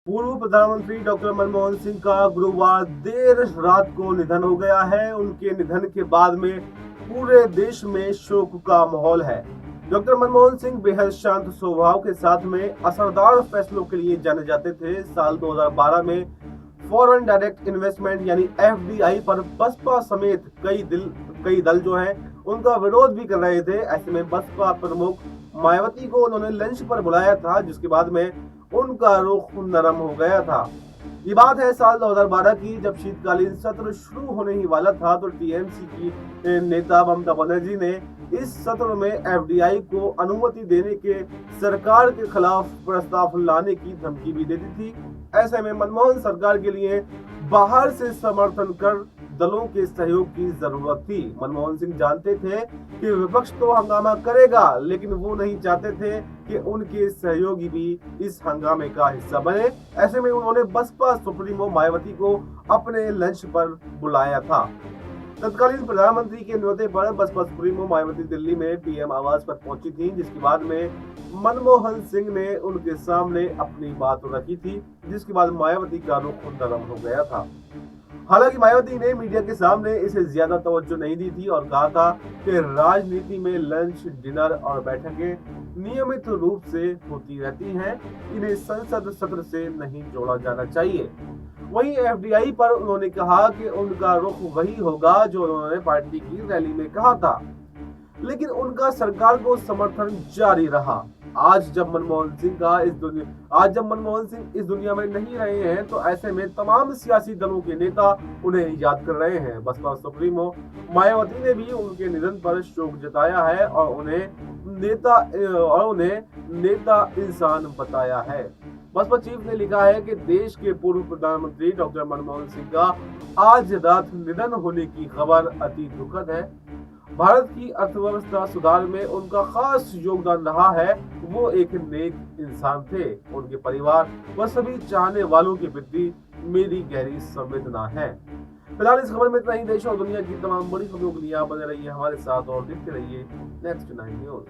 पूर्व प्रधानमंत्री डॉक्टर मनमोहन सिंह का गुरुवार देर रात को निधन हो गया है। उनके निधन के बाद में पूरे देश में शोक का माहौल है। डॉक्टर मनमोहन सिंह बेहद शांत स्वभाव के साथ में असरदार फैसलों के लिए जाने जाते थे। साल 2012 में फॉरेन डायरेक्ट इन्वेस्टमेंट यानी एफडीआई पर बसपा समेत कई दल जो हैं उनका विरोध भी कर रहे थे। ऐसे में बसपा प्रमुख मायावती को उन्होंने लंच पर बुलाया था, जिसके बाद में उनका रुख नरम हो गया था। ये बात है साल 2012 की, जब शीतकालीन सत्र शुरू होने ही वाला था तो टीएमसी की नेता ममता बनर्जी ने इस सत्र में एफडीआई को अनुमति देने के सरकार के खिलाफ प्रस्ताव लाने की धमकी भी दे दी थी। ऐसे में मनमोहन सरकार के लिए बाहर से समर्थन कर दलों के सहयोग की जरूरत थी। मनमोहन सिंह जानते थे कि विपक्ष तो हंगामा करेगा, लेकिन वो नहीं चाहते थे कि उनके सहयोगी भी इस हंगामे का हिस्सा बने। ऐसे में उन्होंने बसपा सुप्रीमो मायावती को अपने लंच पर बुलाया था। तत्कालीन प्रधानमंत्री के न्योते पर बसपा सुप्रीमो मायावती दिल्ली में पीएम आवास पर पहुंची थी, जिसके बाद में मनमोहन सिंह ने उनके सामने अपनी बात रखी थी, जिसके बाद मायावती का रुख नरम हो गया था। हालांकि मायावती ने मीडिया के सामने इसे ज्यादा तवज्जो नहीं दी थी और कहा था कि राजनीति में लंच, डिनर और बैठकें नियमित रूप से होती रहती हैं, इन्हें संसद सत्र से नहीं जोड़ा जाना चाहिए। वहीं एफडीआई पर उन्होंने कहा कि उनका रुख वही होगा जो उन्होंने पार्टी की रैली में कहा था, लेकिन उनका सरकार को समर्थन जारी रहा। आज जब मनमोहन सिंह इस दुनिया में नहीं रहे हैं, तो ऐसे में तमाम सियासी दलों के नेता उन्हें याद कर रहे हैं। बसपा सुप्रीमो मायावती ने भी उनके निधन पर शोक जताया है और उन्हें नेता इंसान बताया है। बसपा चीफ ने लिखा है कि देश के पूर्व प्रधानमंत्री डॉक्टर मनमोहन सिंह का आज रात निधन होने की खबर अति दुखद है। भारत की अर्थव्यवस्था सुधार में उनका खास योगदान रहा है। वो एक नेक इंसान थे। उनके परिवार व सभी चाहने वालों के प्रति मेरी गहरी संवेदना है। फिलहाल इस खबर में इतना ही। देश और दुनिया की तमाम बड़ी खबरों के लिए आप बने रहिए हमारे साथ और देखते रहिए नेक्स्ट 9 न्यूज।